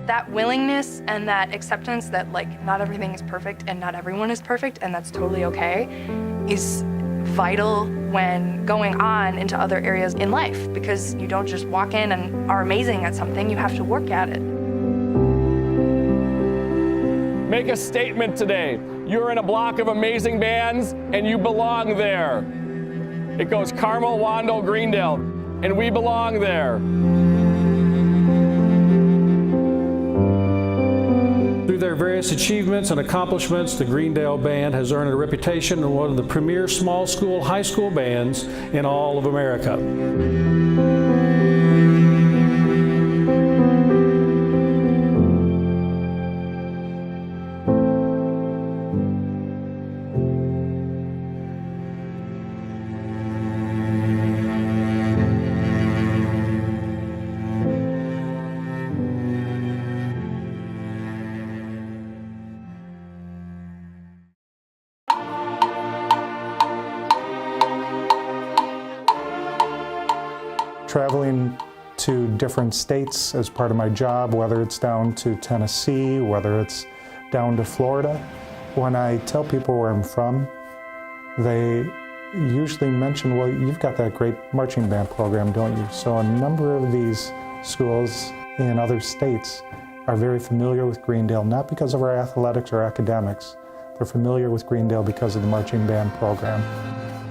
That willingness and that acceptance that like not everything is perfect and not everyone is perfect and that's totally okay is vital when going on into other areas in life, because you don't just walk in and are amazing at something, you have to work at it. Make a statement today. You're in a block of amazing bands and you belong there. It goes Carmel, Wandle, Greendale, and we belong there. Through their various achievements and accomplishments, the Greendale Band has earned a reputation as one of the premier small school, high school bands in all of America. Traveling to different states as part of my job, whether it's down to Tennessee, whether it's down to Florida. When I tell people where I'm from, they usually mention, well, you've got that great marching band program, don't you? So a number of these schools in other states are very familiar with Greendale, not because of our athletics or academics. They're familiar with Greendale because of the marching band program.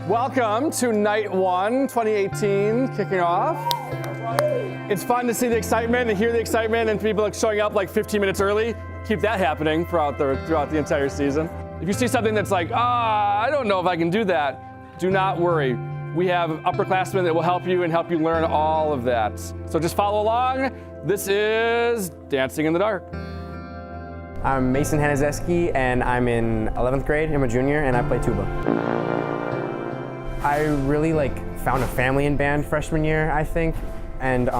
Welcome to night one, 2018, kicking off. It's fun to see the excitement and hear the excitement and people showing up like 15 minutes early. Keep that happening throughout the entire season. If you see something that's like, I don't know if I can do that, do not worry. We have upperclassmen that will help you and help you learn all of that. So just follow along. This is Dancing in the Dark. I'm Mason Hanazeski and I'm in 11th grade. I'm a junior and I play tuba. I really found a family in band freshman year, I think, and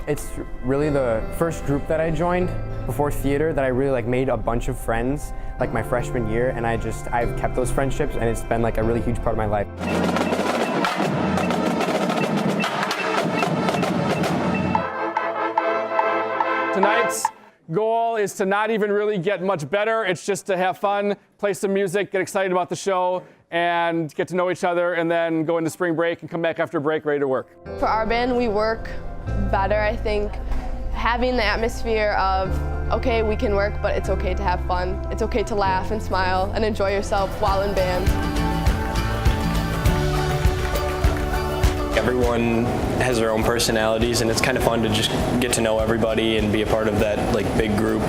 it's really the first group that I joined before theater that I really made a bunch of friends my freshman year, and I've kept those friendships, and it's been a really huge part of my life. Tonight's goal is to not even really get much better. It's just to have fun, play some music, get excited about the show, and get to know each other, and then go into spring break and come back after break ready to work. For our band, we work better, I think, having the atmosphere of, okay, we can work, but it's okay to have fun. It's okay to laugh and smile and enjoy yourself while in band. Everyone has their own personalities, and it's kind of fun to just get to know everybody and be a part of that big group.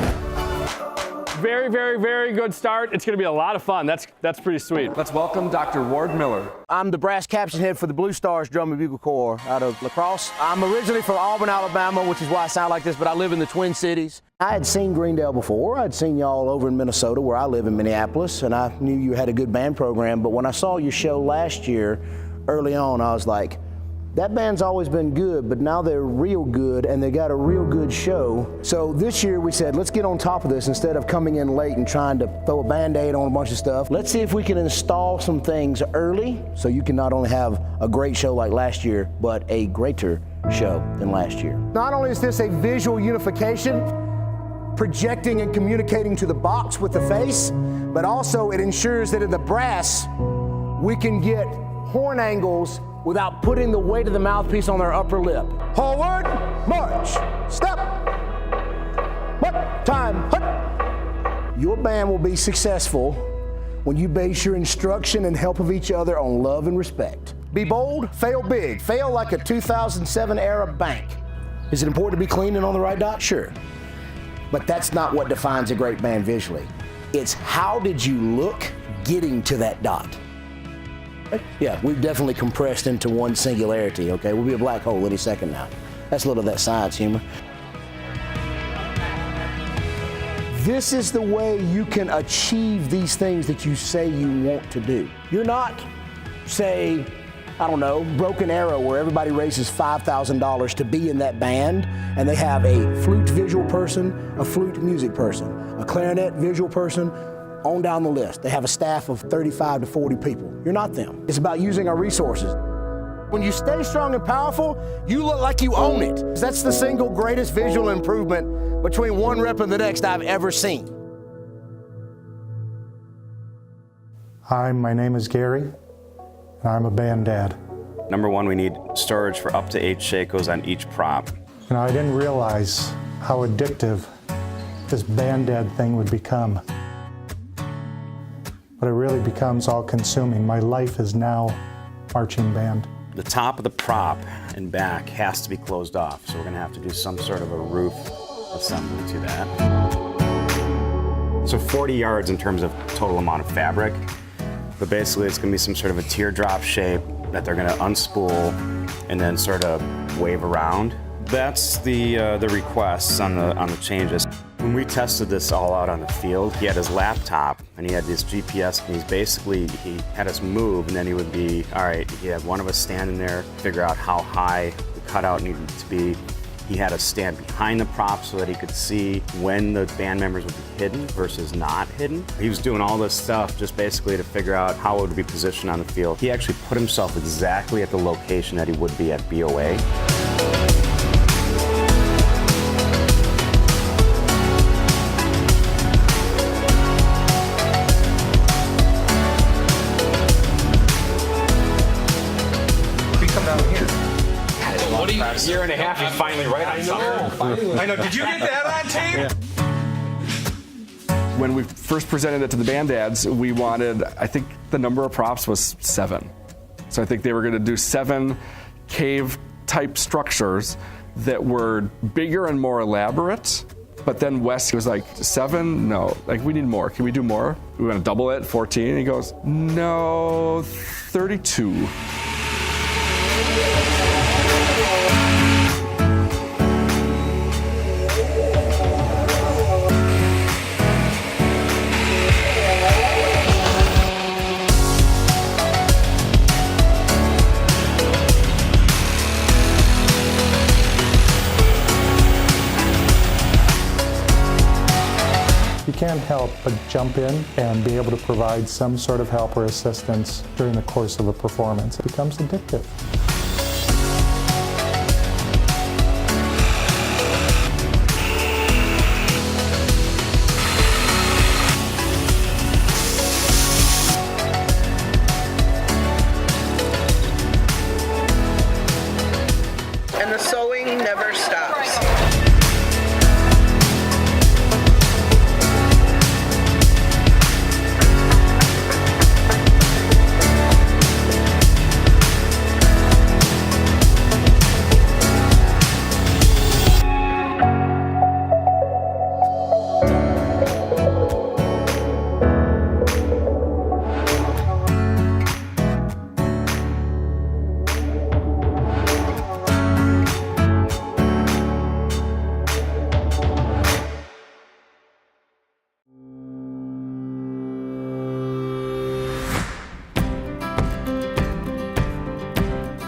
Very, very, very good start. It's going to be a lot of fun. That's pretty sweet. Let's welcome Dr. Ward Miller. I'm the brass caption head for the Blue Stars Drum and Bugle Corps out of La Crosse. I'm originally from Auburn, Alabama, which is why I sound like this, but I live in the Twin Cities. I had seen Greendale before. I'd seen y'all over in Minnesota, where I live in Minneapolis, and I knew you had a good band program. But when I saw your show last year, early on, I was like, that band's always been good, but now they're real good and they got a real good show. So this year we said, let's get on top of this instead of coming in late and trying to throw a Band-Aid on a bunch of stuff. Let's see if we can install some things early so you can not only have a great show like last year, but a greater show than last year. Not only is this a visual unification, projecting and communicating to the box with the face, but also it ensures that in the brass, we can get horn angles without putting the weight of the mouthpiece on their upper lip. Forward, march, step, what, time, hut. Your band will be successful when you base your instruction and help of each other on love and respect. Be bold, fail big, fail like a 2007 era bank. Is it important to be clean and on the right dot? Sure. But that's not what defines a great band visually. It's how did you look getting to that dot? Yeah, we've definitely compressed into one singularity, okay? We'll be a black hole any second now. That's a little of that science humor. This is the way you can achieve these things that you say you want to do. You're not, say, I don't know, Broken Arrow, where everybody raises $5,000 to be in that band, and they have a flute visual person, a flute music person, a clarinet visual person, on down the list. They have a staff of 35 to 40 people. You're not them. It's about using our resources. When you stay strong and powerful, you look like you own it. That's the single greatest visual improvement between one rep and the next I've ever seen. Hi, my name is Gary, and I'm a band dad. Number one, we need storage for up to 8 Shakos on each prop. You know, I didn't realize how addictive this band dad thing would become. But it really becomes all-consuming. My life is now marching band. The top of the prop and back has to be closed off, so we're going to have to do some sort of a roof assembly to that. So 40 yards in terms of total amount of fabric, but basically it's going to be some sort of a teardrop shape that they're going to unspool and then sort of wave around. That's the requests on the changes. When we tested this all out on the field, he had his laptop and he had this GPS, and he had us move, and then he would be, all right, he had one of us standing there, figure out how high the cutout needed to be. He had us stand behind the prop so that he could see when the band members would be hidden versus not hidden. He was doing all this stuff just basically to figure out how it would be positioned on the field. He actually put himself exactly at the location that he would be at BOA. A year and a half, he's finally right on something. I know. Did you get that on tape? When we first presented it to the band dads, we wanted, I think the number of props was 7. So I think they were going to do 7 cave-type structures that were bigger and more elaborate. But then Wes was like, 7? No, like we need more. Can we do more? We want to double it, 14? And he goes, no, 32. You can't help but jump in and be able to provide some sort of help or assistance during the course of a performance. It becomes addictive. And the sewing never stops.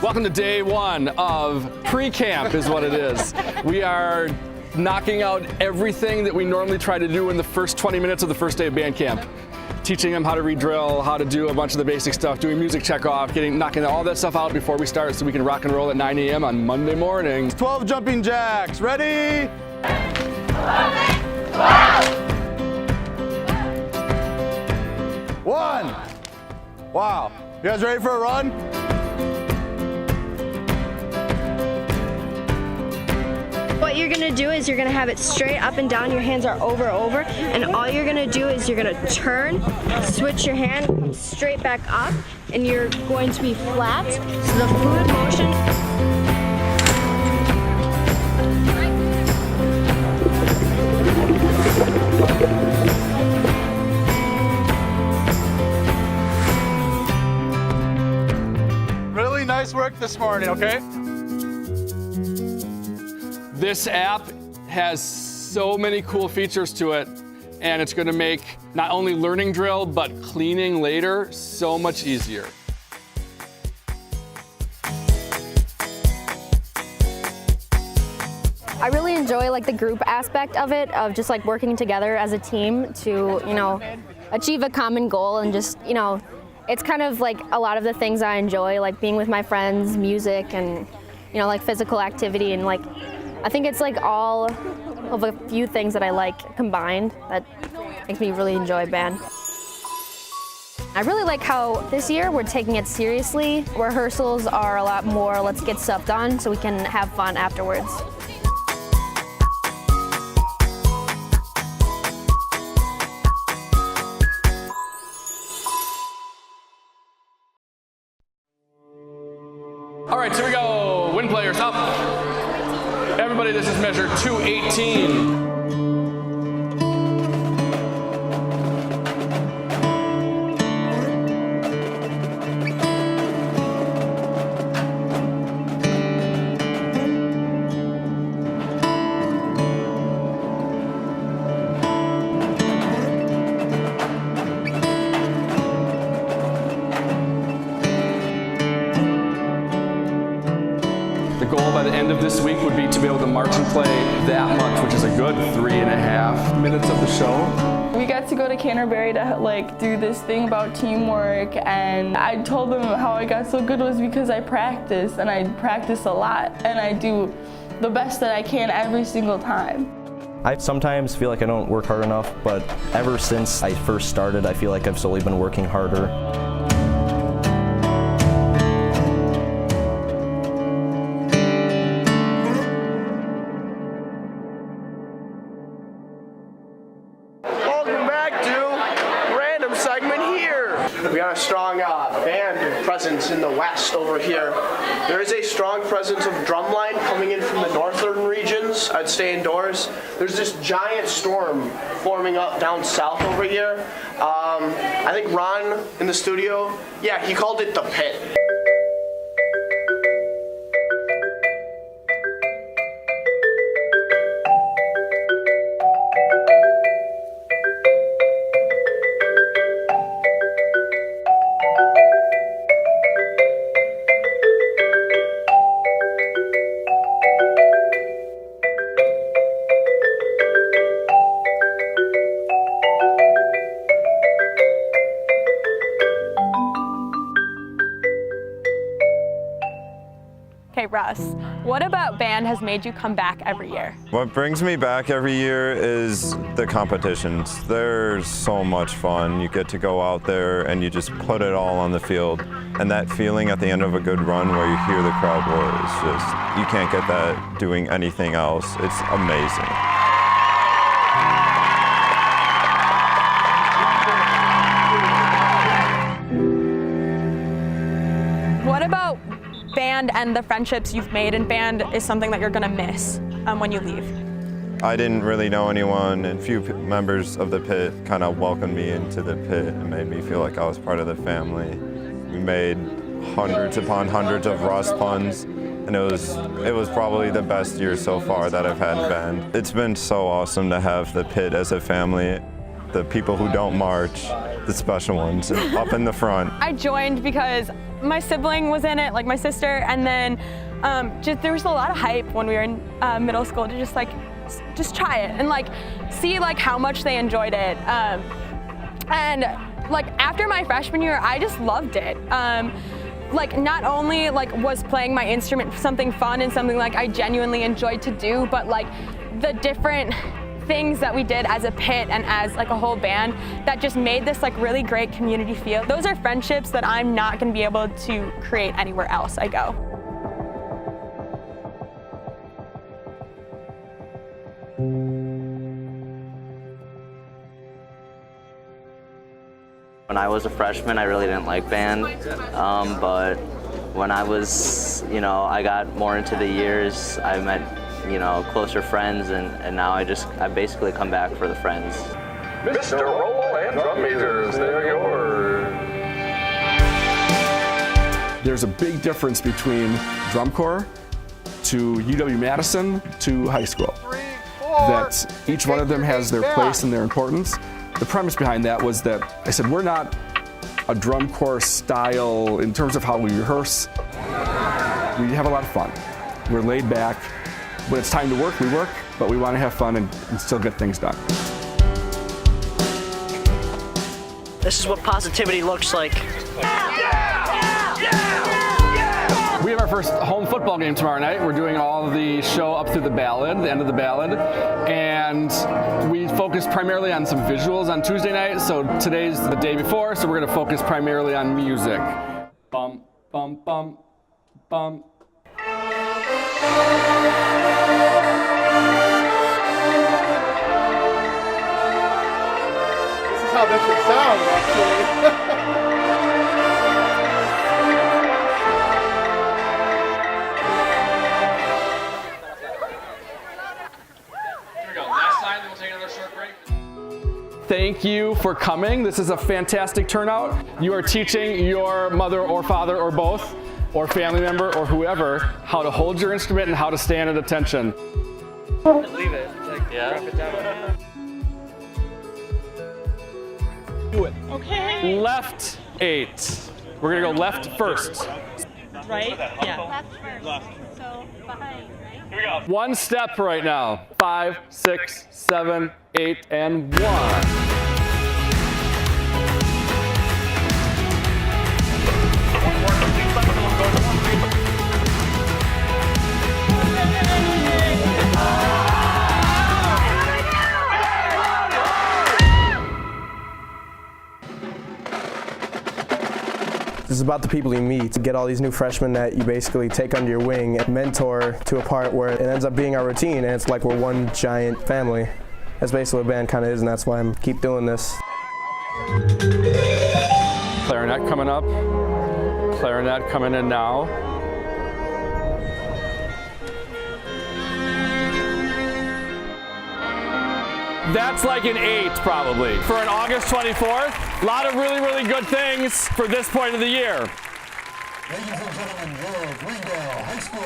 Welcome to day 1 of pre-camp is what it is. We are knocking out everything that we normally try to do in the first 20 minutes of the first day of band camp. Teaching them how to re-drill, how to do a bunch of the basic stuff, doing music check-off, knocking all that stuff out before we start so we can rock and roll at 9 a.m. on Monday morning. 12 jumping jacks, ready? 1. Wow. You guys ready for a run? What you're gonna do is you're gonna have it straight up and down, your hands are over, and all you're gonna do is you're gonna turn, switch your hand, come straight back up, and you're going to be flat. So the fluid motion. work this morning, okay? This app has so many cool features to it, and it's gonna make not only learning drill, but cleaning later so much easier. I really enjoy like the group aspect of it, of just like working together as a team to, you know, achieve a common goal, and just, you know, it's kind of like a lot of the things I enjoy, like being with my friends, music, and, you know, like physical activity, and like I think it's like all of a few things that I like combined that makes me really enjoy band. I really like how this year we're taking it seriously. Rehearsals are a lot more let's get stuff done so we can have fun afterwards. All right, here we go. Win players up. Everybody, this is measure 218. The goal by the end of this week would be to be able to march and play that much, which is a good 3.5 minutes of the show. We got to go to Canterbury to like do this thing about teamwork, and I told them how I got so good was because I practice, and I practice a lot, and I do the best that I can every single time. I sometimes feel like I don't work hard enough, but ever since I first started, I feel like I've slowly been working harder. We got a strong band presence in the West over here. There is a strong presence of drumline coming in from the northern regions. I'd stay indoors. There's this giant storm forming up down south over here. I think Ron in the studio, yeah, he called it the pit. Okay, Russ, what about band has made you come back every year? What brings me back every year is the competitions. They're so much fun. You get to go out there and you just put it all on the field. And that feeling at the end of a good run where you hear the crowd roar is just, you can't get that doing anything else. It's amazing. What about band and the friendships you've made in band is something that you're gonna miss when you leave? I didn't really know anyone, and few members of the pit kind of welcomed me into the pit and made me feel like I was part of the family. We made hundreds upon hundreds of Russ puns, and it was probably the best year so far that I've had in band. It's been so awesome to have the pit as a family. The people who don't march, the special ones, up in the front. I joined because my sibling was in it, like my sister, and then there was a lot of hype when we were in middle school to just try it and like see like how much they enjoyed it. And like after my freshman year, I just loved it. Like not only like was playing my instrument something fun and something like I genuinely enjoyed to do, but like the different things that we did as a pit and as like a whole band that just made this like really great community feel. Those are friendships that I'm not going to be able to create anywhere else I go. When I was a freshman, I really didn't like band, but when I was, I got more into the years, I met closer friends, and now I basically come back for the friends. Mr. Roll and drum majors, they're yours. There's a big difference between drum corps to UW-Madison to high school. That each one of them has their place and their importance. The premise behind that was that I said, we're not a drum corps style in terms of how we rehearse. We have a lot of fun. We're laid back. When it's time to work, we work, but we want to have fun and still get things done. This is what positivity looks like. We have our first home football game tomorrow night. We're doing all of the show up through the ballad, the end of the ballad. And we focus primarily on some visuals on Tuesday night. So today's the day before, so we're going to focus primarily on music. Bum, bum, bum, bum. This is how this should sound, actually. Thank you for coming. This is a fantastic turnout. You are teaching your mother or father or both, or family member or whoever, how to hold your instrument and how to stand at attention. Leave it. Drop it down. Do it. Okay. Left 8. We're gonna go left first. Right? Yeah. Left first. So behind, right? Here we go. One step right now. 5, 6, 7, 8, and 1. This is about the people you meet. Get all these new freshmen that you basically take under your wing and mentor to a part where it ends up being our routine, and it's like we're one giant family. That's basically what band kind of is, and that's why I keep doing this. Clarinet coming up. Clarinet coming in now. That's like an 8 probably. For an August 24th, a lot of really, really good things for this point of the year. Ladies and gentlemen, your Greendale High School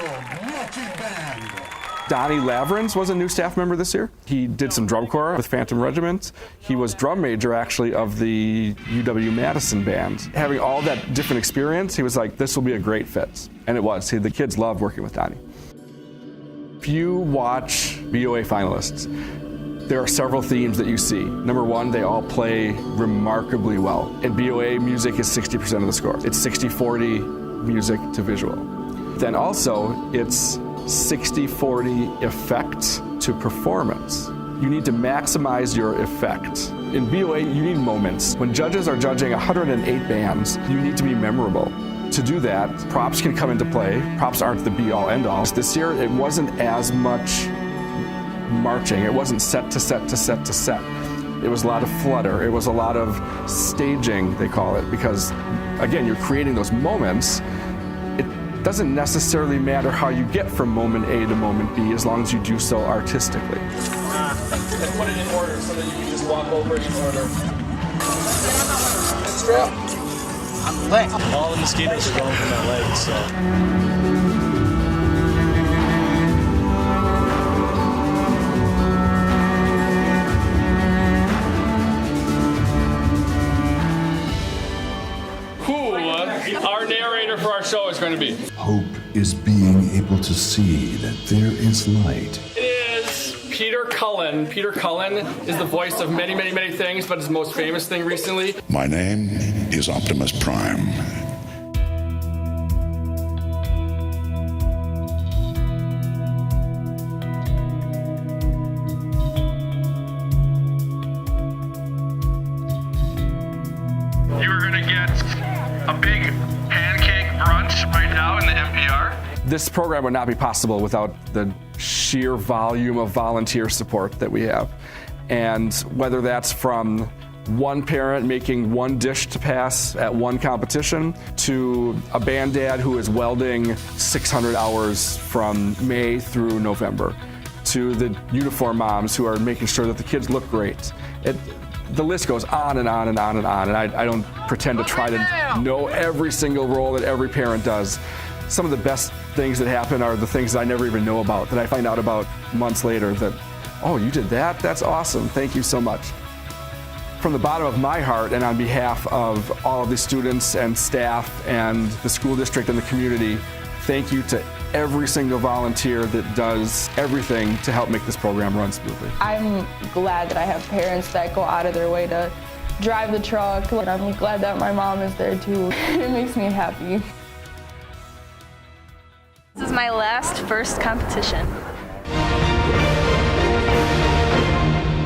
Marching Band. Donnie Lavrens was a new staff member this year. He did some drum corps with Phantom Regiment. He was drum major actually of the UW-Madison band. Having all that different experience, he was like, this will be a great fit. And it was. The kids loved working with Donnie. If you watch BOA finalists, there are several themes that you see. Number one, they all play remarkably well. And BOA music is 60% of the score. It's 60-40 music to visual. Then also, it's 60-40 effect to performance. You need to maximize your effect. In BOA, you need moments. When judges are judging 108 bands, you need to be memorable. To do that, props can come into play. Props aren't the be-all, end-all. This year, it wasn't as much marching. It wasn't set to set to set to set. It was a lot of flutter. It was a lot of staging, they call it, because again, you're creating those moments. It doesn't necessarily matter how you get from moment A to moment B as long as you do so artistically. And put it in order so that you can just walk over it in order. Strap. I'm lit. All the mosquitoes are going from my legs, so. Our narrator for our show is going to be. Hope is being able to see that there is light. It is Peter Cullen. Peter Cullen is the voice of many, many, many things, but his most famous thing recently. My name is Optimus Prime. You're going to get a big pancake brunch right now in the NPR. This program would not be possible without the sheer volume of volunteer support that we have. And whether that's from one parent making one dish to pass at one competition to a band dad who is welding 600 hours from May through November, to the uniform moms who are making sure that the kids look great. The list goes on and on and on and on, and I don't pretend to try to know every single role that every parent does. Some of the best things that happen are the things that I never even know about, that I find out about months later that, oh, you did that? That's awesome. Thank you so much. From the bottom of my heart and on behalf of all of the students and staff and the school district and the community, thank you to every single volunteer that does everything to help make this program run smoothly. I'm glad that I have parents that go out of their way to drive the truck, and I'm glad that my mom is there too. It makes me happy. This is my first competition.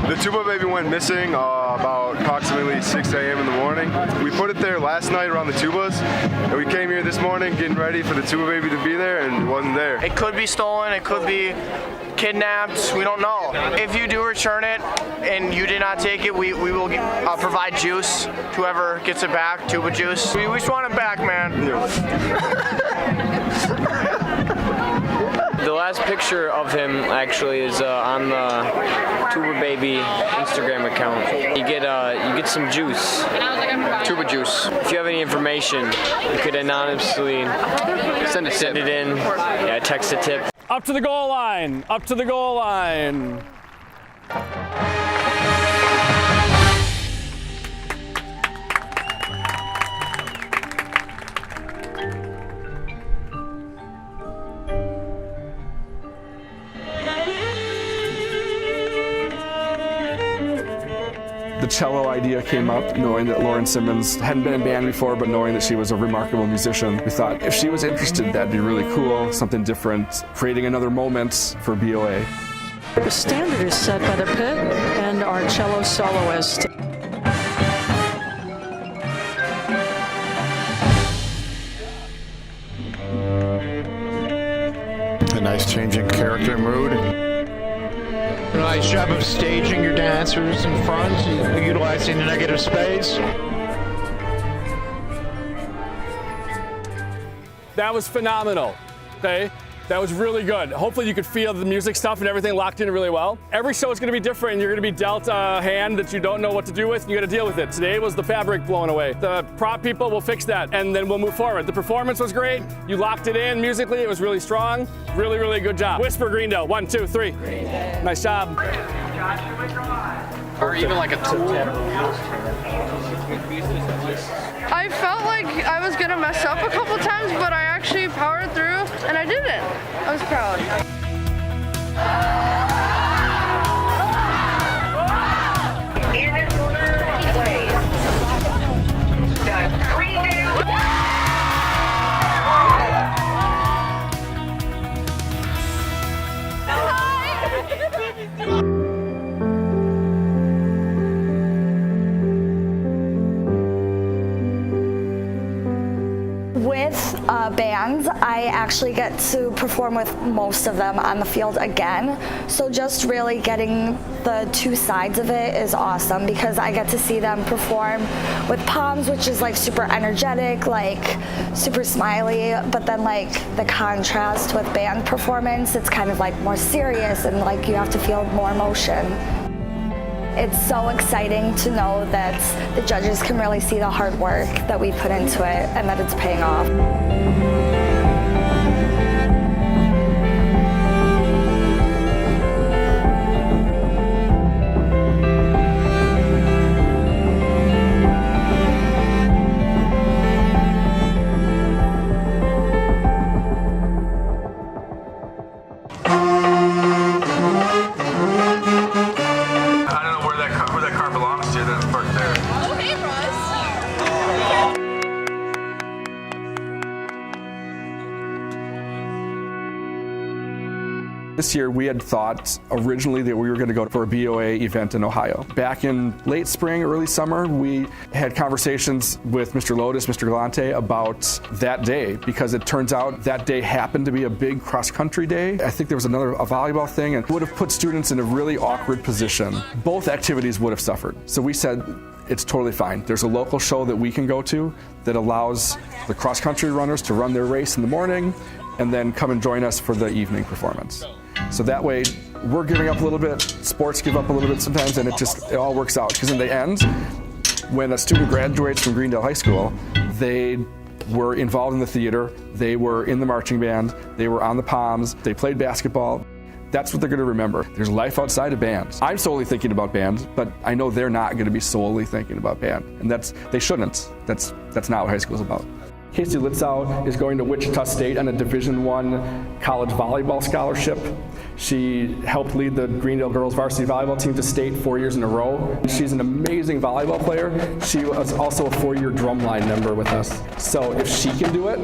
The tuba baby went missing about approximately 6 a.m. in the morning. We put it there last night around the tubas, and we came here this morning getting ready for the tuba baby to be there, and it wasn't there. It could be stolen, it could be kidnapped, we don't know. If you do return it and you did not take it, we will provide juice to whoever gets it back, tuba juice. We just want it back, man. The last picture of him actually is on the Tuba Baby Instagram account. You get some juice, tuba juice. If you have any information, you could anonymously send it in. Yeah, text a tip. Up to the goal line. Up to the goal line. The cello idea came up, knowing that Lauren Simmons hadn't been in band before, but knowing that she was a remarkable musician. We thought if she was interested, that'd be really cool, something different, creating another moment for BOA. The standard is set by the pit and our cello soloist. A nice change in character and mood. A nice job of staging your dancers in front, utilizing the negative space. That was phenomenal, okay? That was really good. Hopefully you could feel the music stuff and everything locked in really well. Every show is gonna be different, and you're gonna be dealt a hand that you don't know what to do with, and you gotta deal with it. Today was the fabric blown away. The prop people will fix that, and then we'll move forward. The performance was great. You locked it in musically, it was really strong. Really, really good job. Whisper Greendale, 1, 2, 3. Nice job. Or even like a tool. I felt like I was gonna mess up a couple times, but I actually powered through and I didn't. I was proud. With bands, I actually get to perform with most of them on the field again. So just really getting the two sides of it is awesome, because I get to see them perform with Palms, which is like super energetic, like super smiley, but then like the contrast with band performance, it's kind of like more serious and like you have to feel more emotion. It's so exciting to know that the judges can really see the hard work that we put into it and that it's paying off. This year we had thought originally that we were going to go for a BOA event in Ohio. Back in late spring, early summer, we had conversations with Mr. Lotus, Mr. Galante about that day, because it turns out that day happened to be a big cross-country day. I think there was a volleyball thing, and would have put students in a really awkward position. Both activities would have suffered. So we said, it's totally fine. There's a local show that we can go to that allows the cross-country runners to run their race in the morning and then come and join us for the evening performance. So that way, we're giving up a little bit, sports give up a little bit sometimes, and it all works out. Because in the end, when a student graduates from Greendale High School, they were involved in the theater, they were in the marching band, they were on the Poms, they played basketball. That's what they're going to remember. There's life outside of bands. I'm solely thinking about band, but I know they're not going to be solely thinking about band, and they shouldn't. That's not what high school is about. Casey Litzau is going to Wichita State on a Division I college volleyball scholarship. She helped lead the Greendale girls varsity volleyball team to state 4 years in a row. She's an amazing volleyball player. She was also a 4-year drumline member with us. So if she can do it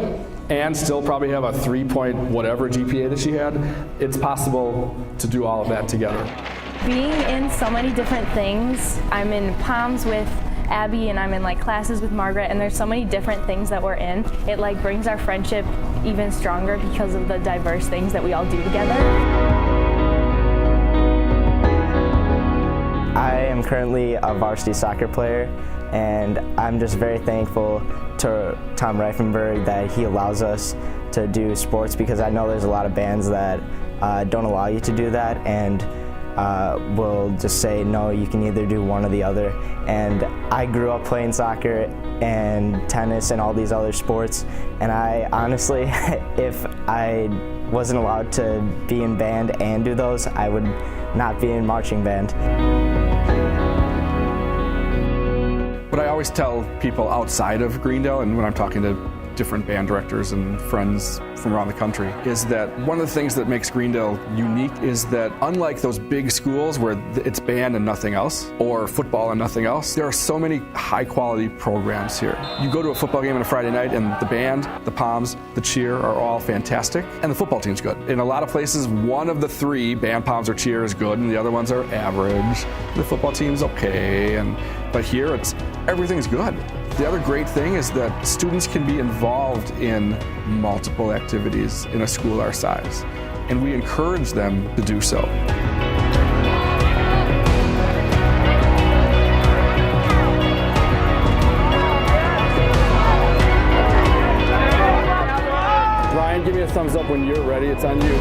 and still probably have a 3-point whatever GPA that she had, it's possible to do all of that together. Being in so many different things, I'm in Poms with Abby and I'm in like classes with Margaret, and there's so many different things that we're in. It like brings our friendship even stronger because of the diverse things that we all do together. I am currently a varsity soccer player, and I'm just very thankful to Tom Reifenberg that he allows us to do sports, because I know there's a lot of bands that don't allow you to do that, and will just say, no, you can either do one or the other. And I grew up playing soccer and tennis and all these other sports, and I honestly, if I wasn't allowed to be in band and do those, I would not be in marching band. What I always tell people outside of Greendale, and when I'm talking to different band directors and friends from around the country, is that one of the things that makes Greendale unique is that unlike those big schools where it's band and nothing else, or football and nothing else, there are so many high quality programs here. You go to a football game on a Friday night and the band, the Poms, the cheer are all fantastic, and the football team's good. In a lot of places, one of the three, band, Poms, or cheer, is good, and the other ones are average. The football team's okay, but here everything's good. The other great thing is that students can be involved in multiple activities in a school our size, and we encourage them to do so. Ryan, give me a thumbs up when you're ready. It's on you.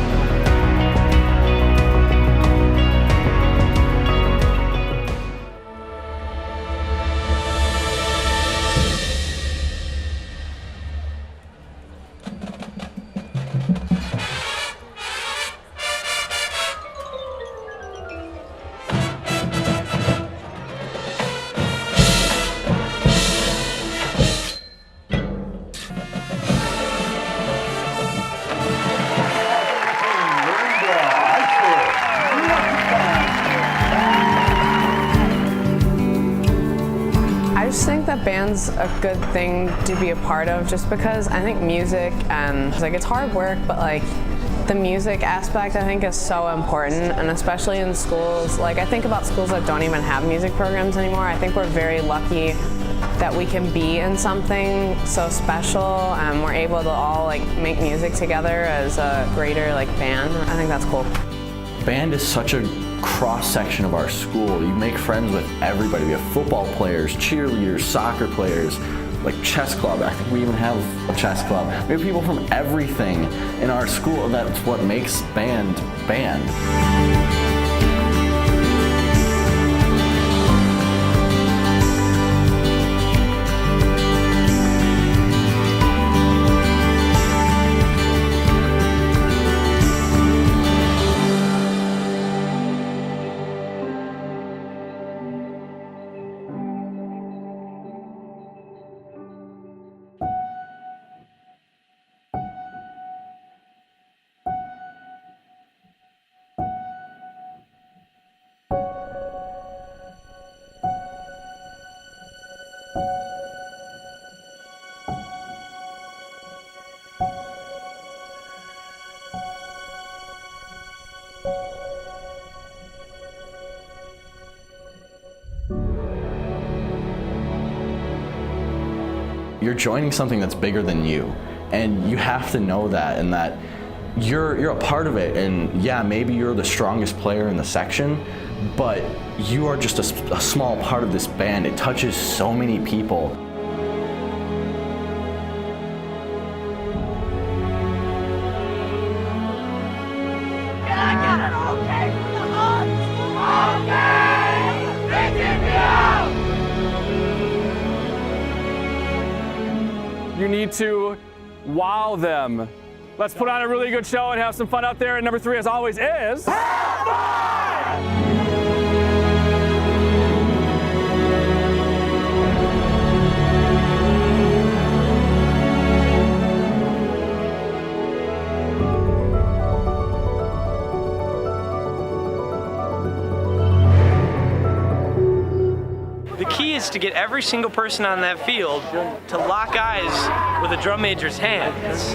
I just think that band's a good thing to be a part of, just because I think music and it's hard work, but the music aspect I think is so important, and especially in schools. I think about schools that don't even have music programs anymore. I think we're very lucky that we can be in something so special, and we're able to all make music together as a greater band. I think that's cool. Band is such a cross-section of our school. You make friends with everybody. We have football players, cheerleaders, soccer players, chess club. I think we even have a chess club. We have people from everything in our school. That's what makes band. You're joining something that's bigger than you, and you have to know that, and that you're a part of it. And yeah, maybe you're the strongest player in the section, but you are just a small part of this band. It touches so many people. Can I get an okay? you need to wow them. Let's put on a really good show and have some fun out there. And number 3, as always, is... Have fun! The key is to get every single person on that field to lock eyes with a drum major's hands.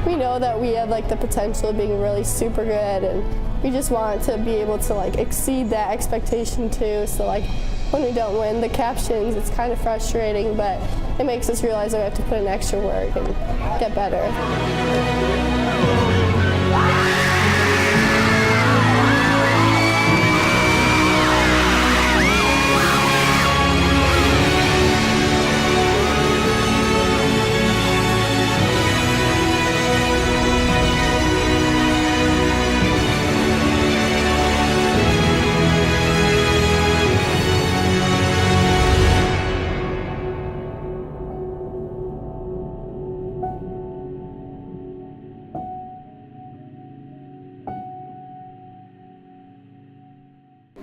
We know that we have like the potential of being really super good, and we just want to be able to like exceed that expectation too. So like when we don't win the captions, it's kind of frustrating, but it makes us realize that we have to put in extra work and get better.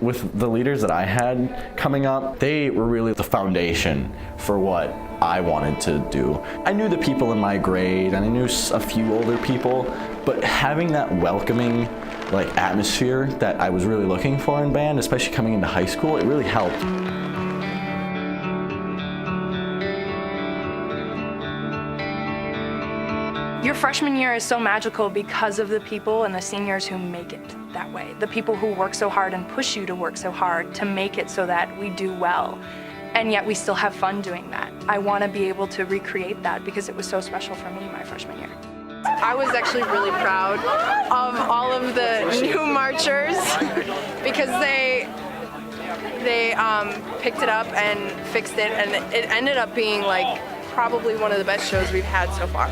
With the leaders that I had coming up, they were really the foundation for what I wanted to do. I knew the people in my grade and I knew a few older people, but having that welcoming atmosphere that I was really looking for in band, especially coming into high school, it really helped. Your freshman year is so magical because of the people and the seniors who make it that way. The people who work so hard and push you to work so hard to make it so that we do well. And yet we still have fun doing that. I want to be able to recreate that because it was so special for me my freshman year. I was actually really proud of all of the new marchers because they picked it up and fixed it, and it ended up being like probably one of the best shows we've had so far.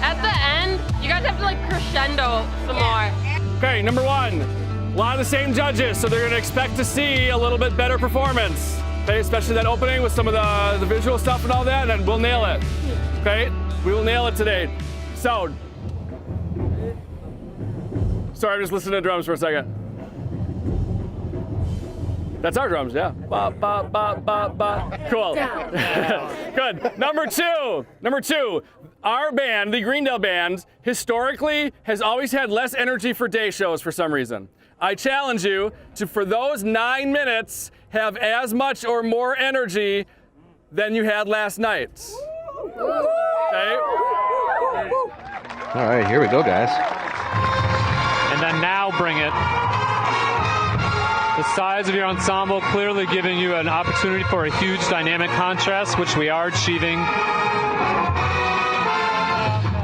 At the end, you guys have to crescendo some more. Okay, number 1, a lot of the same judges, so they're gonna expect to see a little bit better performance. Okay, especially that opening with some of the visual stuff and all that, and we'll nail it. Okay, we will nail it today. So, sorry, I'm just listening to drums for a second. That's our drums, yeah. Ba, ba, ba, ba, ba. Cool. Good. Number two, our band, the Greendale band, historically has always had less energy for day shows for some reason. I challenge you to, for those 9 minutes, have as much or more energy than you had last night. Okay? All right, here we go, guys. And then now bring it. The size of your ensemble clearly giving you an opportunity for a huge dynamic contrast, which we are achieving.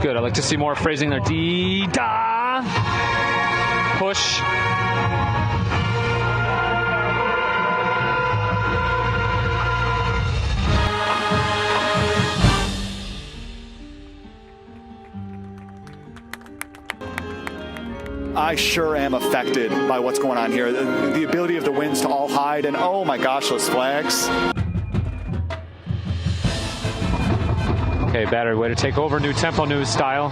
Good, I'd like to see more phrasing there. Dee, da, push. I sure am affected by what's going on here. The ability of the winds to all hide, and oh my gosh, those flags. Okay, Battery, way to take over. New tempo, new style.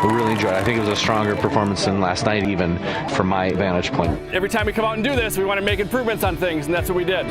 really enjoyed it. I think it was a stronger performance than last night, even from my vantage point. Every time we come out and do this, we want to make improvements on things, and that's what we did.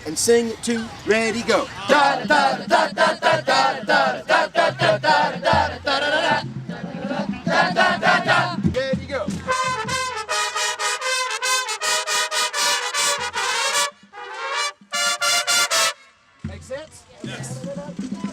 And sing 2, ready, go. Da da da da da da da da da da da da da da da. Ready, go. Make sense? Yes.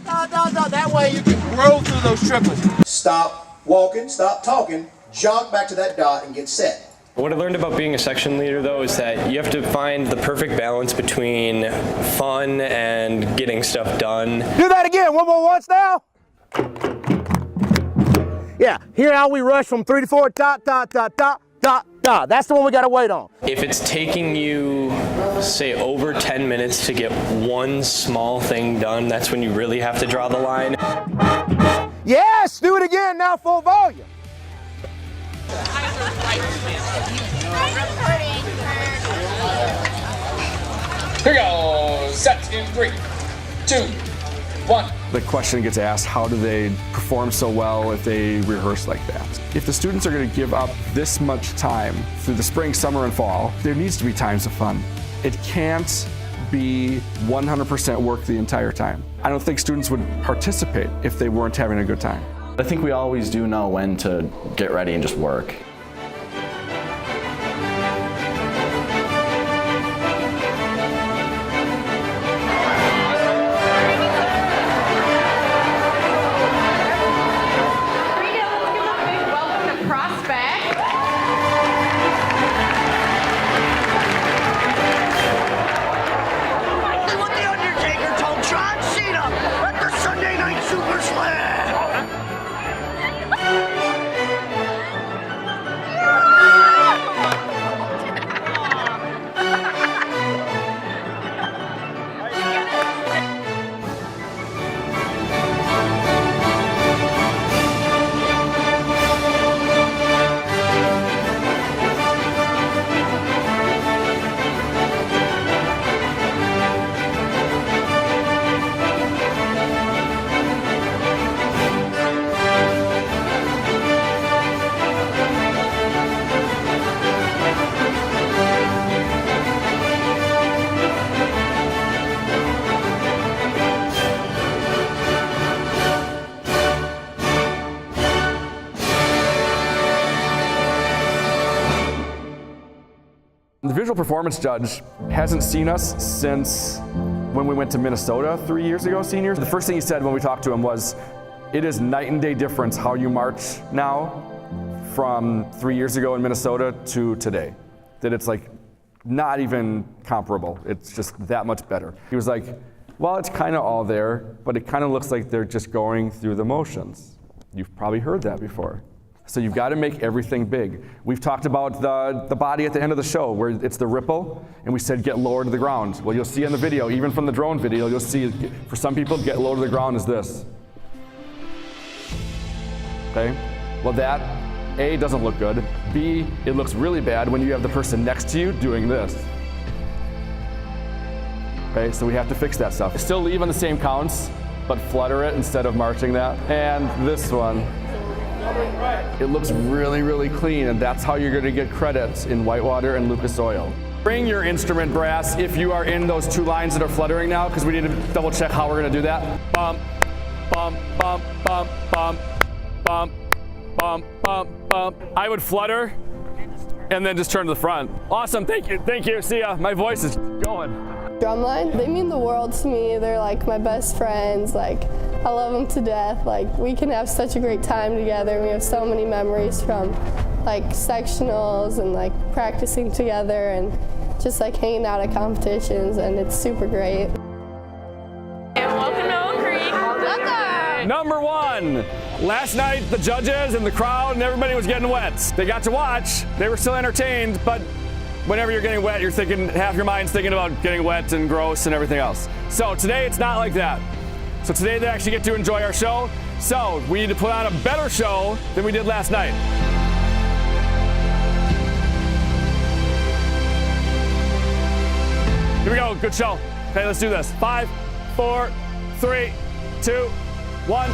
Da da da. That way you can grow through those triplets. Stop walking, stop talking, jog back to that dot and get set. What I learned about being a section leader, though, is that you have to find the perfect balance between fun and getting stuff done. Do that again, one more once now. Yeah, here how we rush from 3 to 4, dot, dot, dot, dot, dot, dot. That's the one we gotta wait on. If it's taking you, say, over 10 minutes to get one small thing done, that's when you really have to draw the line. Yes, do it again, now full volume. Here we go. Set in 3, 2, 1. The question gets asked, how do they perform so well if they rehearse like that? If the students are going to give up this much time through the spring, summer, and fall, there needs to be times of fun. It can't be 100% work the entire time. I don't think students would participate if they weren't having a good time. I think we always do know when to get ready and just work. The visual performance judge hasn't seen us since when we went to Minnesota 3 years ago, seniors. The first thing he said when we talked to him was, it is night and day difference how you march now from 3 years ago in Minnesota to today. That it's like not even comparable. It's just that much better. He was like, well, it's kind of all there, but it kind of looks like they're just going through the motions. You've probably heard that before. So you've got to make everything big. We've talked about the body at the end of the show where it's the ripple, and we said get lower to the ground. Well, you'll see in the video, even from the drone video, you'll see for some people, get lower to the ground is this. Okay? Well, that, A, doesn't look good. B, it looks really bad when you have the person next to you doing this. Okay, so we have to fix that stuff. Still leave on the same counts, but flutter it instead of marching that. And this one. It looks really, really clean, and that's how you're going to get credits in Whitewater and Lucas Oil. Bring your instrument brass if you are in those two lines that are fluttering now, because we need to double check how we're going to do that. Bump, bump, bump, bump, bump, bump, bump, bump, bump. I would flutter and then just turn to the front. Awesome, thank you, see ya. My voice is going. Drumline, they mean the world to me. They're like my best friends. Like, I love them to death. Like, we can have such a great time together. We have so many memories from like sectionals and like practicing together and just like hanging out at competitions, and it's super great. And welcome to Oak Creek. Welcome. Number 1. Last night, the judges and the crowd and everybody was getting wet. They got to watch. They were still entertained, but whenever you're getting wet, you're thinking, half your mind's thinking about getting wet and gross and everything else. So today, it's not like that. So today, they actually get to enjoy our show. So we need to put on a better show than we did last night. Here we go, good show. Okay, let's do this. 5, 4, 3, 2, 1.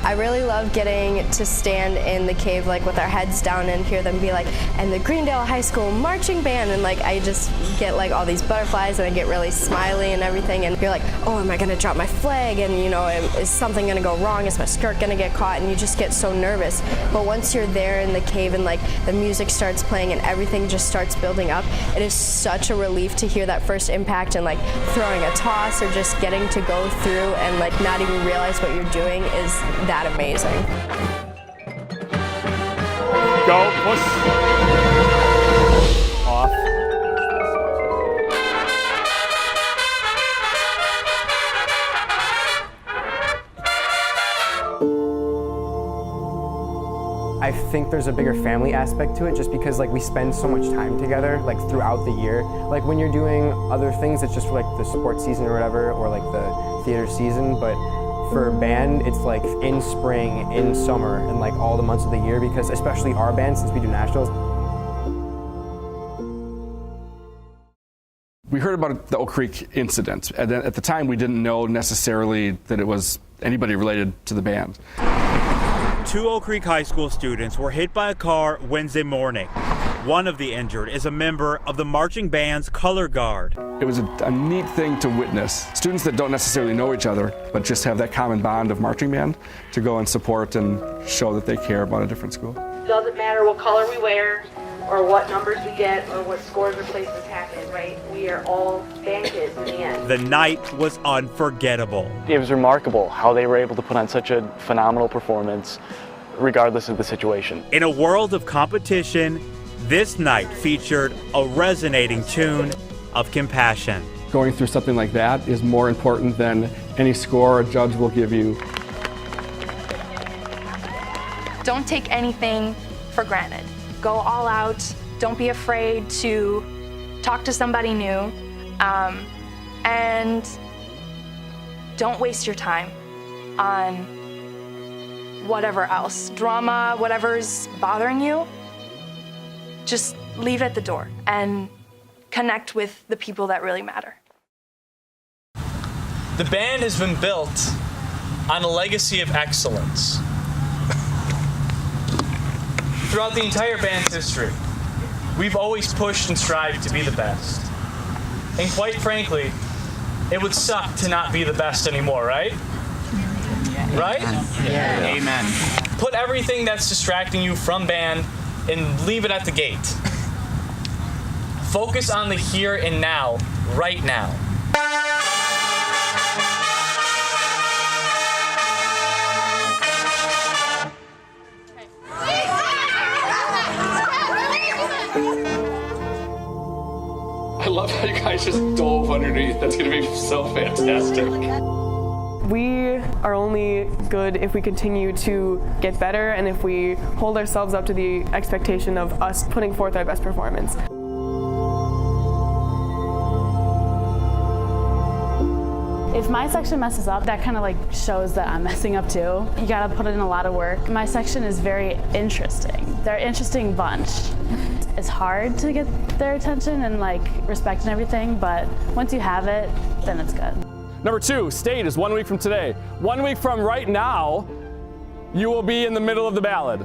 I really love getting to stand in the cave like with our heads down and hear them be like, and the Greendale High School marching band, and like I just get like all these butterflies and I get really smiley and everything, and you're like, oh, am I gonna drop my flag, and you know, is something gonna go wrong, is my skirt gonna get caught, and you just get so nervous. But once you're there in the cave and like the music starts playing and everything just starts building up, it is such a relief to hear that first impact and like throwing a toss or just getting to go through and like not even realize what you're doing is that amazing. Go, push. Off. I think there's a bigger family aspect to it just because like we spend so much time together like throughout the year. Like when you're doing other things, it's just for like the sports season or whatever, or like the theater season, but for band, it's like in spring, in summer, and like all the months of the year, because especially our band, since we do nationals. We heard about the Oak Creek incident, and then at the time we didn't know necessarily that it was anybody related to the band. 2 Oak Creek High School students were hit by a car Wednesday morning. One of the injured is a member of the marching band's color guard. It was a neat thing to witness. Students that don't necessarily know each other, but just have that common bond of marching band to go and support and show that they care about a different school. Doesn't matter what color we wear or what numbers we get or what scores or places happen, right? We are all band kids in the end. The night was unforgettable. It was remarkable how they were able to put on such a phenomenal performance regardless of the situation. In a world of competition, this night featured a resonating tune of compassion. Going through something like that is more important than any score a judge will give you. Don't take anything for granted. Go all out. Don't be afraid to talk to somebody new. And don't waste your time on whatever else. Drama, whatever's bothering you, just leave it at the door and connect with the people that really matter. The band has been built on a legacy of excellence. Throughout the entire band's history, we've always pushed and strived to be the best. And quite frankly, it would suck to not be the best anymore, right? Right? Yeah. Amen. Put everything that's distracting you from band and leave it at the gate. Focus on the here and now, right now. I love how you guys just dove underneath. That's going to be so fantastic. We are only good if we continue to get better and if we hold ourselves up to the expectation of us putting forth our best performance. If my section messes up, that kind of like shows that I'm messing up too. You gotta put in a lot of work. My section is very interesting. They're an interesting bunch. It's hard to get their attention and like respect and everything, but once you have it, then it's good. Number 2, state is 1 week from today. 1 week from right now, you will be in the middle of the ballad.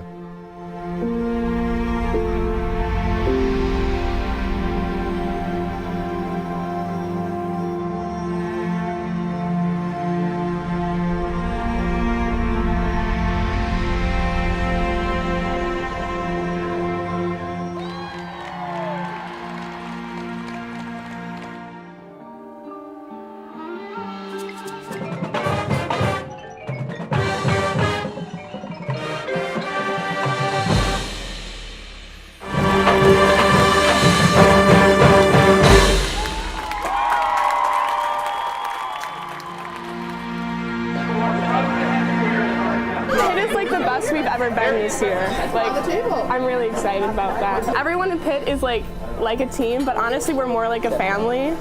best we've ever been this year. Like, I'm really excited about that. Everyone in Pitt is like a team, but honestly, we're more like a family.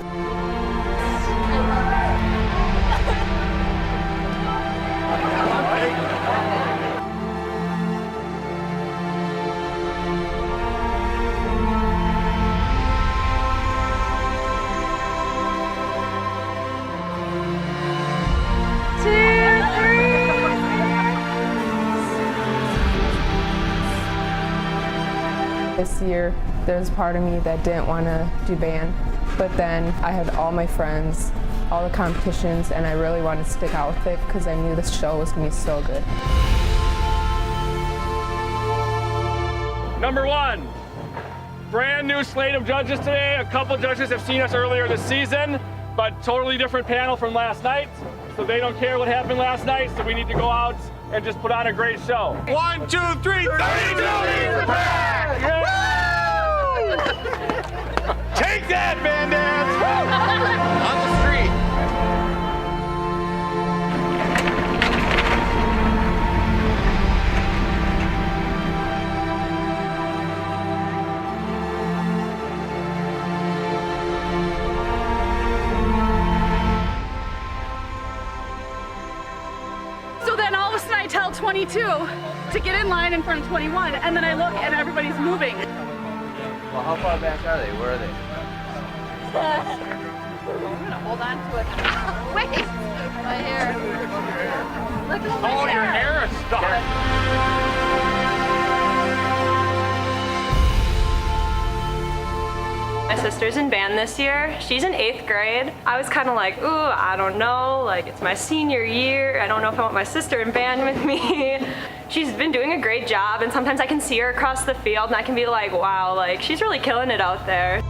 This year, there was part of me that didn't want to do band, but then I had all my friends, all the competitions, and I really wanted to stick out with it because I knew this show was going to be so good. Number one, brand new slate of judges today. A couple judges have seen us earlier this season, but totally different panel from last night. So they don't care what happened last night, so we need to go out and just put on a great show. 1, 2, 3, 32 needs a pack! Woo! Take that, Bandits! On the street. So then all of a sudden I tell 22 to get in line in front of 21, and then I look and everybody's moving. Well, how far back are they? Where are they? I'm gonna hold on to it. Wait! My hair. Look at my hair. Your hair is stuck. My sister's in band this year. She's in 8th grade. I was kind of like, ooh, I don't know. Like, it's my senior year. I don't know if I want my sister in band with me. She's been doing a great job, and sometimes I can see her across the field and I can be like, wow, like, she's really killing it out there.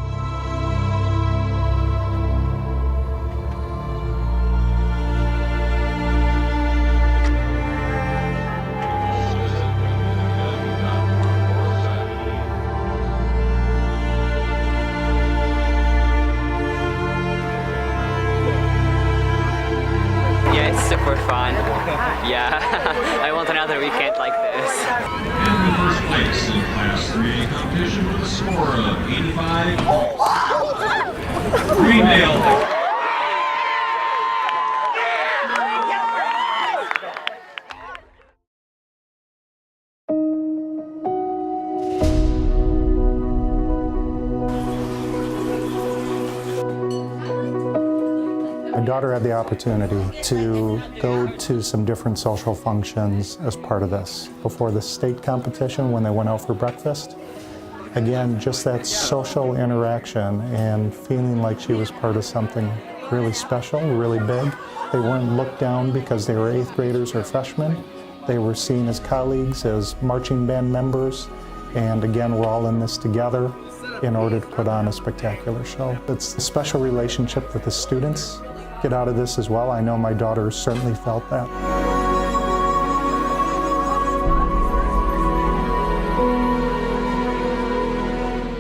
Super fun. Yeah, I want another weekend like this. In the first place in Class 3A competition with a score of 85 points. Greendale. My daughter had the opportunity to go to some different social functions as part of this. Before the state competition, when they went out for breakfast, again, just that social interaction and feeling like she was part of something really special, really big. They weren't looked down because they were 8th graders or freshmen. They were seen as colleagues, as marching band members, and again, we're all in this together in order to put on a spectacular show. It's a special relationship with the students get out of this as well. I know my daughter certainly felt that.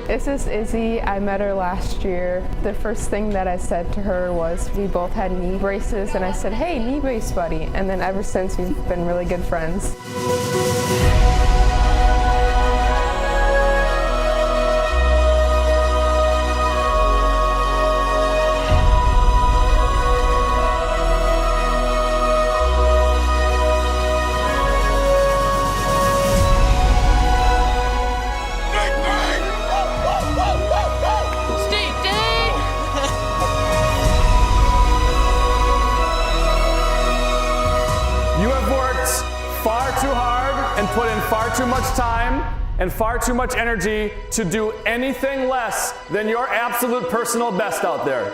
This is Izzy. I met her last year. The first thing that I said to her was we both had knee braces, and I said, hey, knee brace buddy. And then ever since, we've been really good friends. Put in far too much time and far too much energy to do anything less than your absolute personal best out there.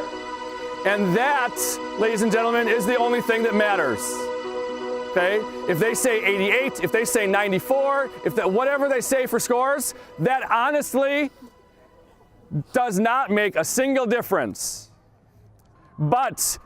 And that, ladies and gentlemen, is the only thing that matters. Okay? If they say 88, if they say 94, whatever they say for scores, that honestly does not make a single difference. But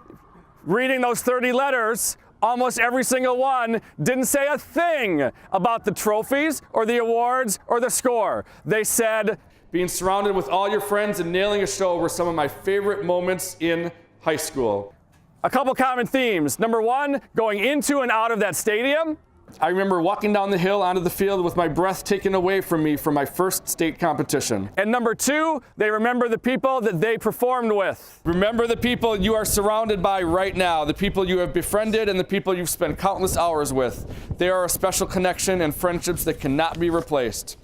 reading those 30 letters, almost every single one didn't say a thing about the trophies or the awards or the score. They said, being surrounded with all your friends and nailing a show were some of my favorite moments in high school. A couple common themes. Number one, going into and out of that stadium. I remember walking down the hill onto the field with my breath taken away from me for my first state competition. And number 2, they remember the people that they performed with. Remember the people you are surrounded by right now, the people you have befriended and the people you've spent countless hours with. They are a special connection and friendships that cannot be replaced.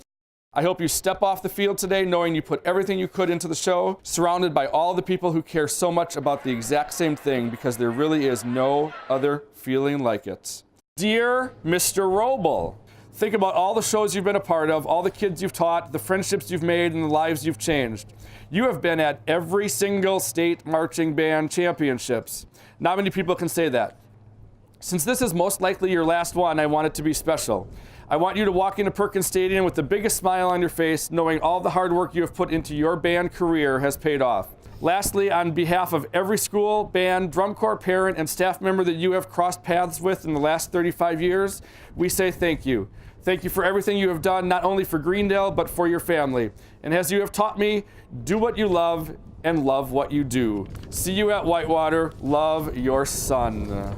I hope you step off the field today knowing you put everything you could into the show, surrounded by all the people who care so much about the exact same thing, because there really is no other feeling like it. Dear Mr. Roble, think about all the shows you've been a part of, all the kids you've taught, the friendships you've made, and the lives you've changed. You have been at every single state marching band championships. Not many people can say that. Since this is most likely your last one, I want it to be special. I want you to walk into Perkins Stadium with the biggest smile on your face, knowing all the hard work you have put into your band career has paid off. Lastly, on behalf of every school, band, drum corps parent, and staff member that you have crossed paths with in the last 35 years, we say thank you. Thank you for everything you have done, not only for Greendale, but for your family. And as you have taught me, do what you love and love what you do. See you at Whitewater. Love, your son.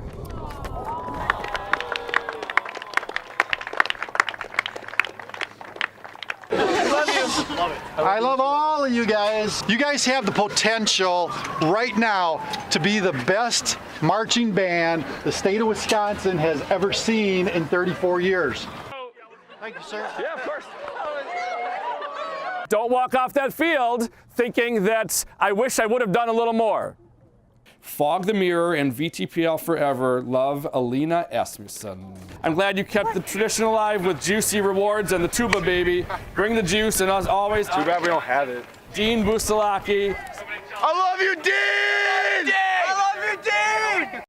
I love all of you guys. You guys have the potential right now to be the best marching band the state of Wisconsin has ever seen in 34 years. Thank you, sir. Yeah, of course. Don't walk off that field thinking that I wish I would have done a little more. Fog the Mirror and VTPL Forever. Love, Alina Asmussen. I'm glad you kept the tradition alive with juicy rewards and the tuba baby. Bring the juice, and as always, too bad we don't have it. Dean Busalaki. I love you, Dean! I love you, Dean!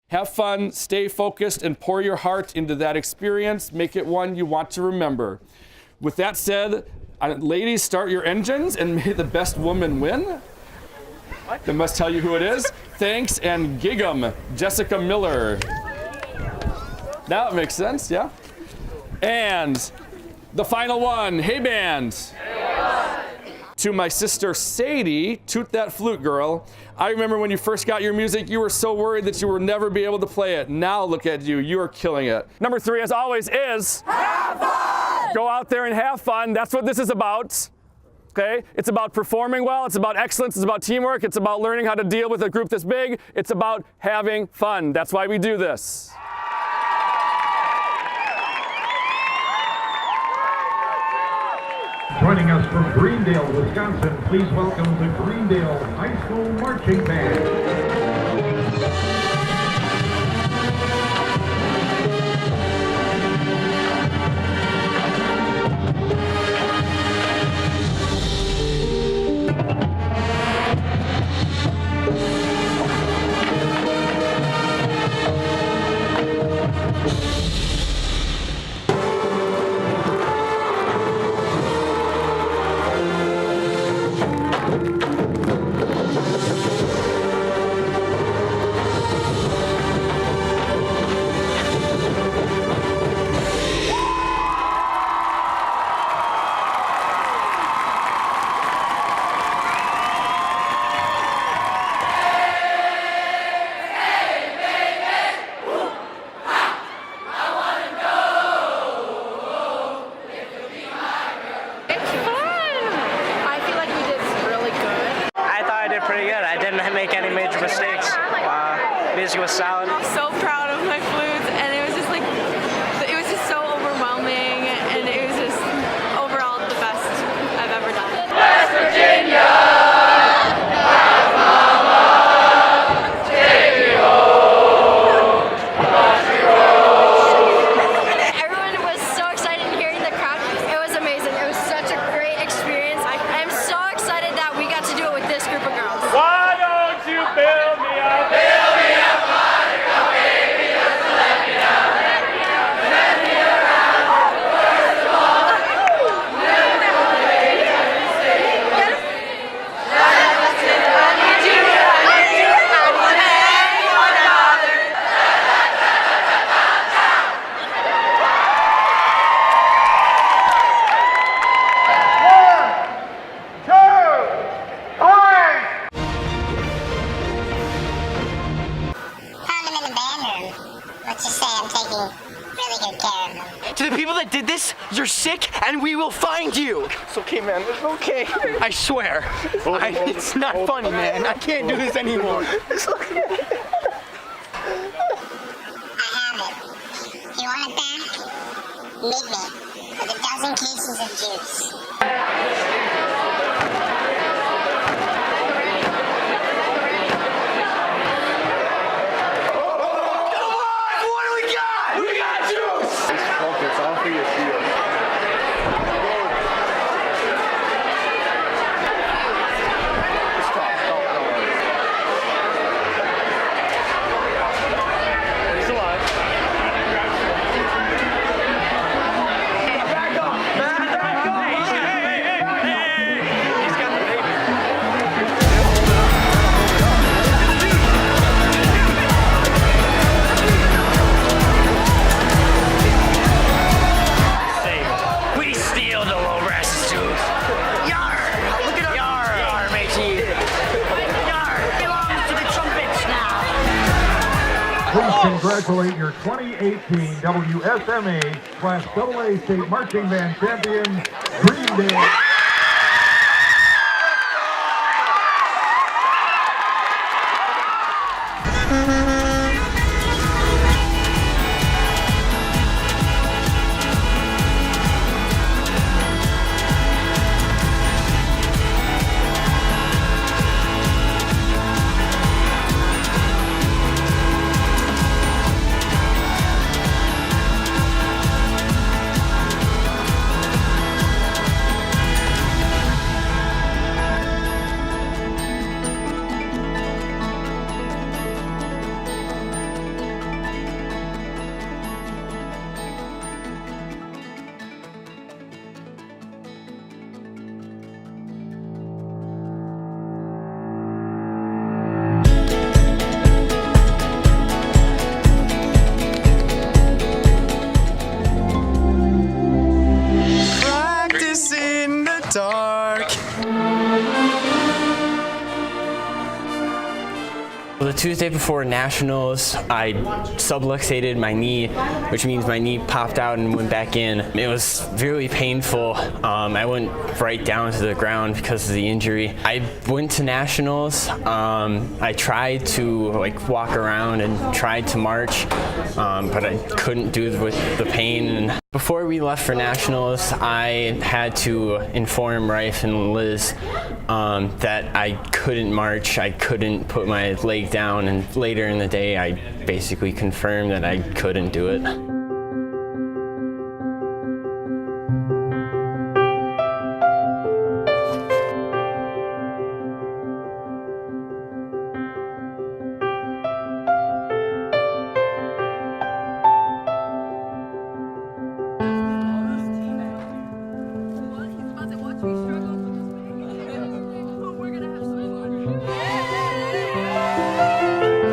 Have fun, stay focused, and pour your heart into that experience. Make it one you want to remember. With that said, ladies, start your engines, and may the best woman win. They must tell you who it is. Thanks, and gig 'em, Jessica Miller. Now it makes sense, yeah? And the final one, hey band. To my sister Sadie, toot that flute girl. I remember when you first got your music, you were so worried that you would never be able to play it. Now look at you, you are killing it. Number 3, as always, is have fun! Go out there and have fun. That's what this is about. Okay? It's about performing well, it's about excellence, it's about teamwork, it's about learning how to deal with a group this big, it's about having fun. That's why we do this. Joining us from Greendale, Wisconsin, please welcome the Greendale High School Marching Band. Music was solid. I'm so proud of my flutes, and it was just like, it was just so overwhelming, and it was just overall the best I've ever done. West Virginia, mama, take me home, country road. Everyone was so excited hearing the crowd. It was amazing. It was such a great experience. I'm so excited that we got to do it with this group of girls. Why don't you build me up? Let's just say I'm taking really good care of them. To the people that did this, you're sick and we will find you. It's okay, man. It's okay. I swear. It's not funny, man. I can't do this anymore. It's okay. I have it. You want it back? Meet me with a dozen cases of juice. Congratulate your 2018 WSMA Class AA State Marching Band champion, Greendale. The Tuesday before Nationals, I subluxated my knee, which means my knee popped out and went back in. It was really painful. I went right down to the ground because of the injury. I went to Nationals. I tried to walk around and tried to march, but I couldn't do it with the pain. And before we left for Nationals, I had to inform Rife and Liz that I couldn't march, I couldn't put my leg down, and later in the day I basically confirmed that I couldn't do it.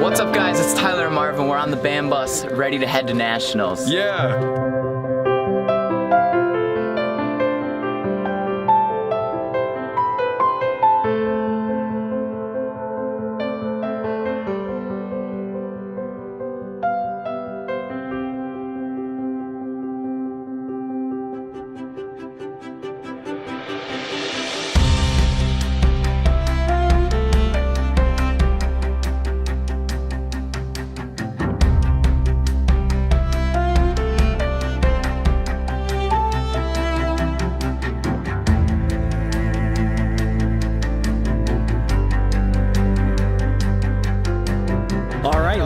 What's up, guys? It's Tyler and Marvin. We're on the band bus, ready to head to Nationals. Yeah.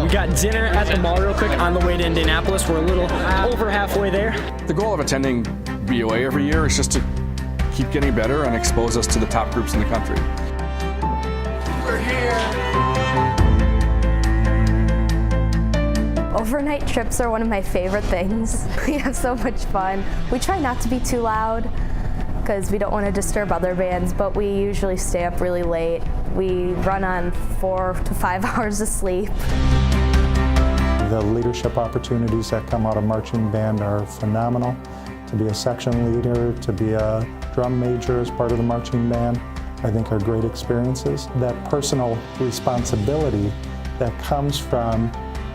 We got dinner at the mall real quick on the way to Indianapolis. We're a little over halfway there. The goal of attending BOA every year is just to keep getting better and expose us to the top groups in the country. We're here. Overnight trips are one of my favorite things. We have so much fun. We try not to be too loud because we don't want to disturb other bands, but we usually stay up really late. We run on 4 to 5 hours of sleep. The leadership opportunities that come out of marching band are phenomenal. To be a section leader, to be a drum major as part of the marching band, I think are great experiences. That personal responsibility that comes from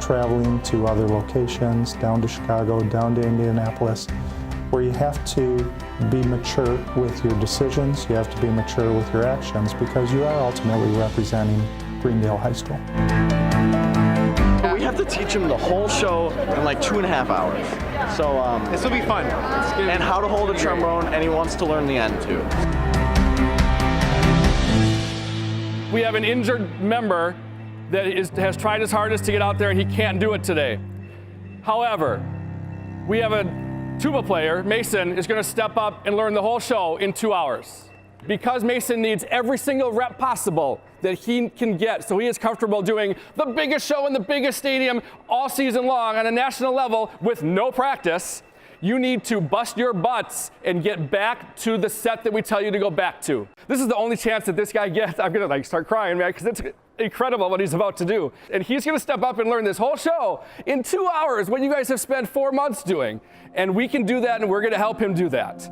traveling to other locations, down to Chicago, down to Indianapolis, where you have to be mature with your decisions, you have to be mature with your actions, because you are ultimately representing Greendale High School. We have to teach him the whole show in like 2.5 hours. So this will be fun. And how to hold a trombone, and he wants to learn the end too. We have an injured member that has tried his hardest to get out there and he can't do it today. However, we have a tuba player, Mason, is going to step up and learn the whole show in 2 hours. Because Mason needs every single rep possible that he can get so he is comfortable doing the biggest show in the biggest stadium all season long on a national level with no practice, you need to bust your butts and get back to the set that we tell you to go back to. This is the only chance that this guy gets. I'm gonna start crying, man, because it's incredible what he's about to do. And he's gonna step up and learn this whole show in 2 hours, what you guys have spent 4 months doing. And we can do that, and we're gonna help him do that.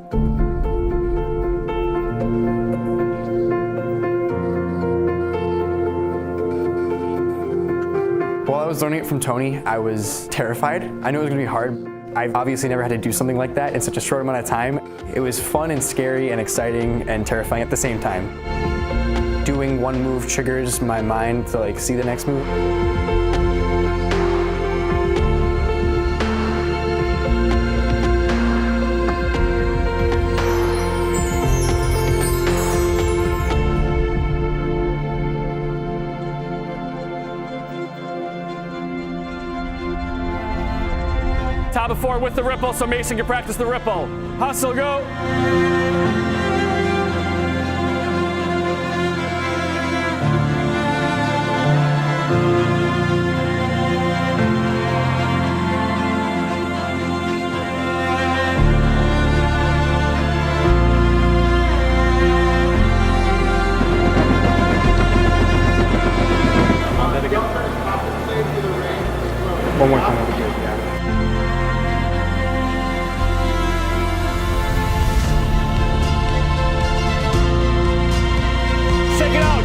While I was learning it from Tony, I was terrified. I knew it was gonna be hard. I've obviously never had to do something like that in such a short amount of time. It was fun and scary and exciting and terrifying at the same time. Doing one move triggers my mind to see the next move. Top of 4 with the ripple so Mason can practice the ripple. Hustle, go. That again? One more time.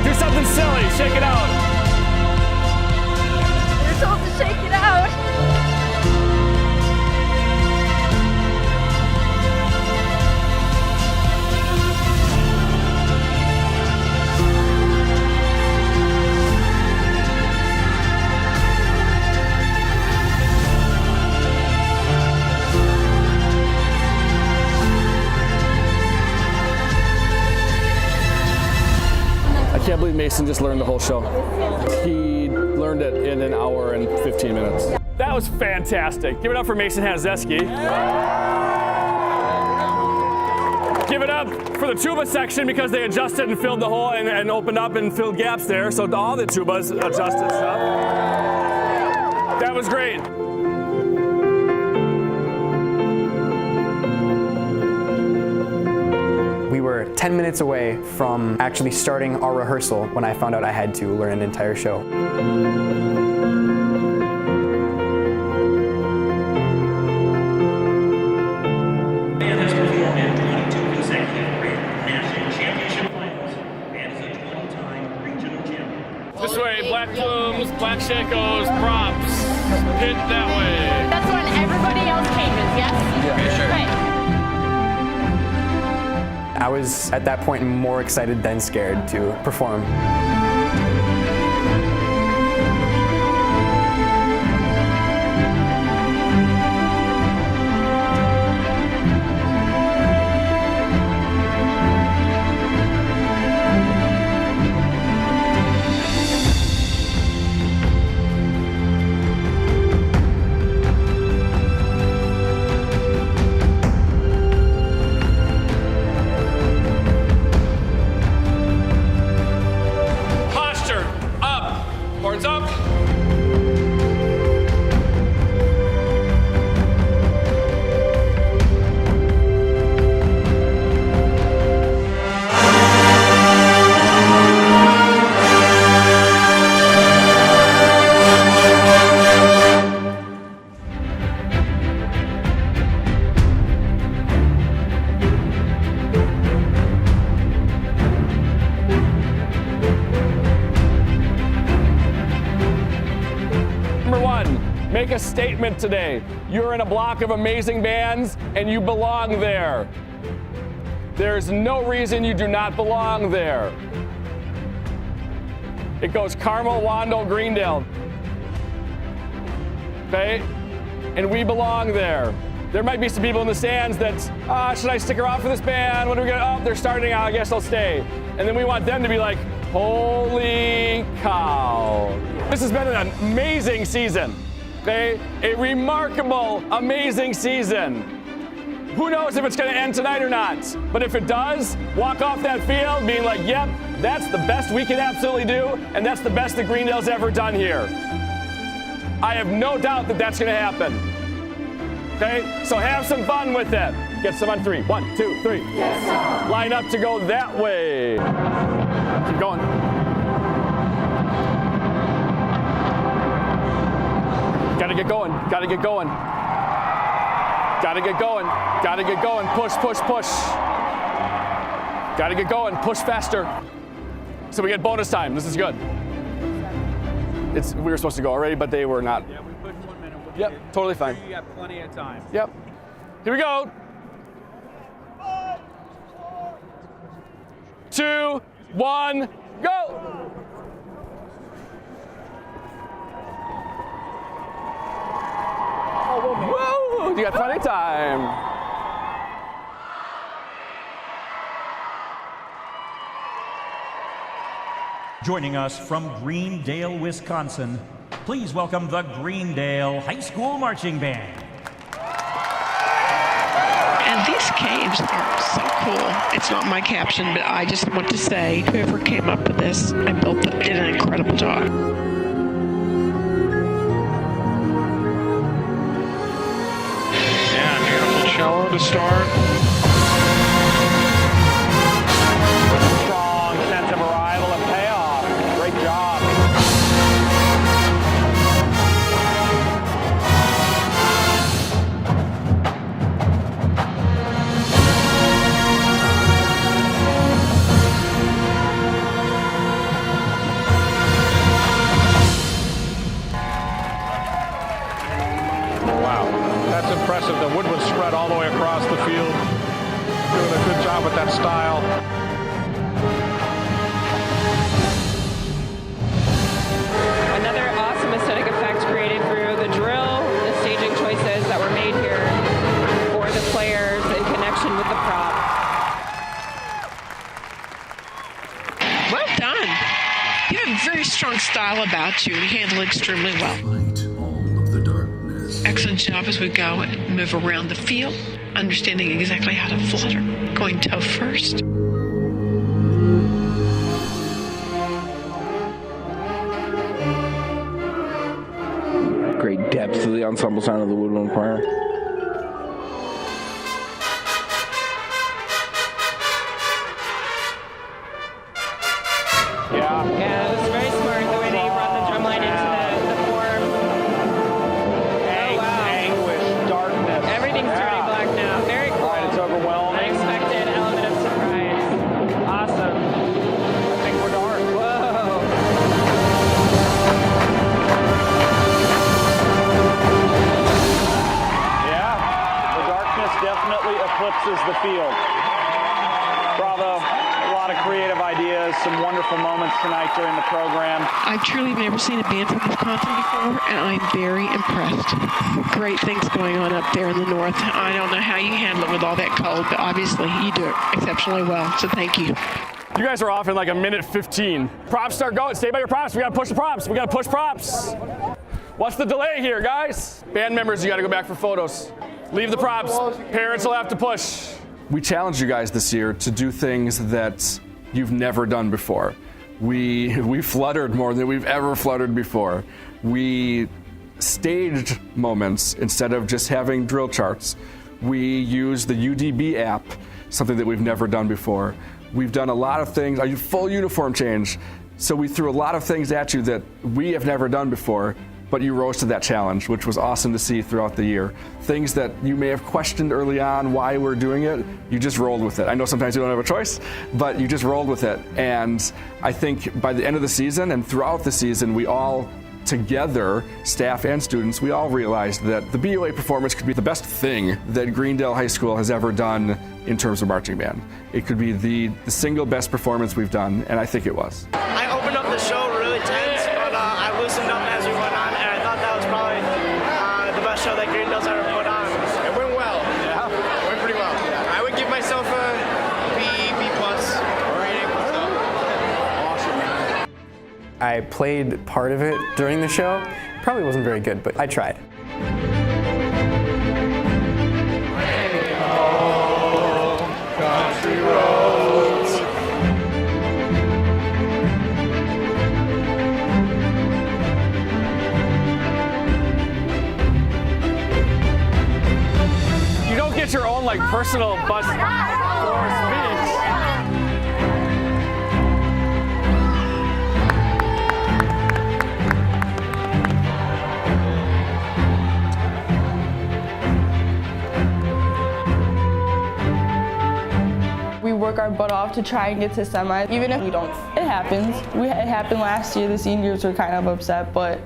Do something silly, shake it out. You're told to shake it out. I can't believe Mason just learned the whole show. He learned it in an hour and 15 minutes. That was fantastic. Give it up for Mason Hazeski. Give it up for the tuba section because they adjusted and filled the hole and opened up and filled gaps there. So all the tubas adjusted stuff. That was great. We were 10 minutes away from actually starting our rehearsal when I found out I had to learn an entire show. Band has performed in 22 consecutive national championship finals and is a 20-time regional champion. This way, black plumes, black shakos, props. Hit that way. That's when everybody else changes, yes? Yeah, sure. Right. I was at that point more excited than scared to perform. a statement today. You're in a block of amazing bands and you belong there. There's no reason you do not belong there. It goes Carmel, Wando, Greendale. Okay? And we belong there. There might be some people in the stands that, should I stick around for this band? What are we gonna, they're starting out, I guess I'll stay. And then we want them to be like, holy cow. This has been an amazing season, okay? A remarkable, amazing season. Who knows if it's gonna end tonight or not? But if it does, walk off that field being like, yep, that's the best we can absolutely do, and that's the best that Greendale's ever done here. I have no doubt that that's gonna happen. Okay, so have some fun with it. Get some on 3. 1, 2, 3. Yes, line up to go that way. Keep going. Gotta get going. Gotta get going. Gotta get going. Gotta get going. Push, push, push. Gotta get going. Push faster. So we get bonus time. This is good. We were supposed to go already, but they were not. Yeah, we put 1 minute. Yep, totally fine. You got plenty of time. Yep. Here we go. 2, 1, go. Whoa, you got plenty of time. Joining us from Greendale, Wisconsin, please welcome the Greendale High School Marching Band. And these caves are so cool. It's not my caption, but I just want to say whoever came up with this and built it did an incredible job. Yeah, beautiful cello to start. Strong sense of arrival and payoff. Great job. Wow, that's impressive. The wood was spread all the way across the field. Doing a good job with that style. Another awesome aesthetic effect created through the drill, the staging choices that were made here for the players in connection with the prop. Well done. You have a very strong style about you. You handle it extremely well. Excellent job as we go and move around the field, understanding exactly how to flutter, going toe first. Great depth to the ensemble sound of the woodwind choir. Yeah, it was very smart the way that you brought the drum line into the form. Anguish, darkness. Everything's turning black now. Very cool. Right, it's overwhelming. Unexpected element of surprise. Awesome. I think we're dark. Whoa. Yeah, the darkness definitely eclipses the field. Bravo. A lot of creative ideas, some wonderful moments tonight during the program. I've truly never seen a band from Wisconsin before, and I'm very impressed. Great things going on up there in the north. I don't know how you handle it with all that cold, but obviously you do it exceptionally well, so thank you. You guys are off in like a minute 15. Props start going. Stay by your props. We gotta push the props. We gotta push props. What's the delay here, guys? Band members, you gotta go back for photos. Leave the props. Parents will have to push. We challenged you guys this year to do things that you've never done before. We fluttered more than we've ever fluttered before. We staged moments instead of just having drill charts. We used the UDB app, something that we've never done before. We've done a lot of things, a full uniform change. So we threw a lot of things at you that we have never done before, but you rose to that challenge, which was awesome to see throughout the year. Things that you may have questioned early on why we're doing it, you just rolled with it. I know sometimes you don't have a choice, but you just rolled with it. And I think by the end of the season and throughout the season, we all together, staff and students, we all realized that the BOA performance could be the best thing that Greendale High School has ever done in terms of marching band. It could be the single best performance we've done, and I think it was. I opened up the show really tense, but I loosened up as we went on, and I thought that was probably the best show that Greendale's ever put on. It went well. Yeah, it went pretty well. I would give myself a B plus rating. Awesome. I played part of it during the show. Probably wasn't very good, but I tried. Country roads. You don't get your own like personal bus or speech. We work our butt off to try and get to semi, even if we don't. It happens. It happened last year. The seniors were kind of upset, but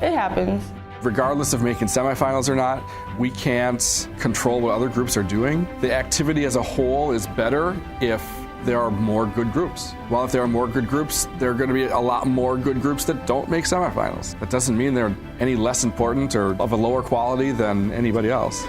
it happens. Regardless of making semifinals or not, we can't control what other groups are doing. The activity as a whole is better if there are more good groups. Well, if there are more good groups, there are going to be a lot more good groups that don't make semifinals. That doesn't mean they're any less important or of a lower quality than anybody else.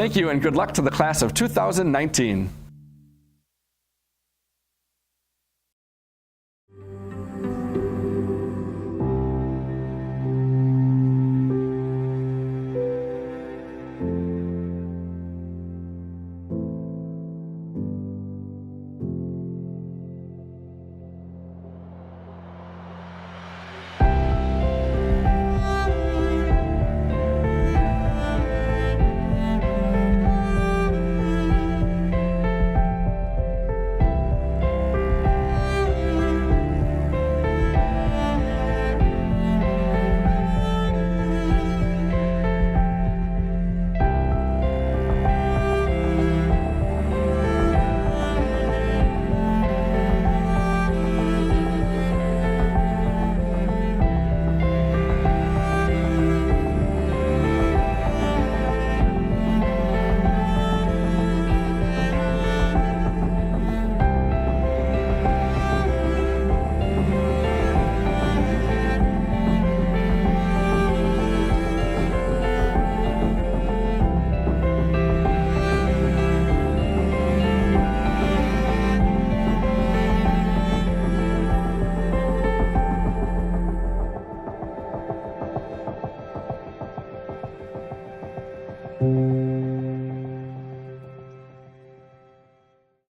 Thank you and good luck to the class of 2019.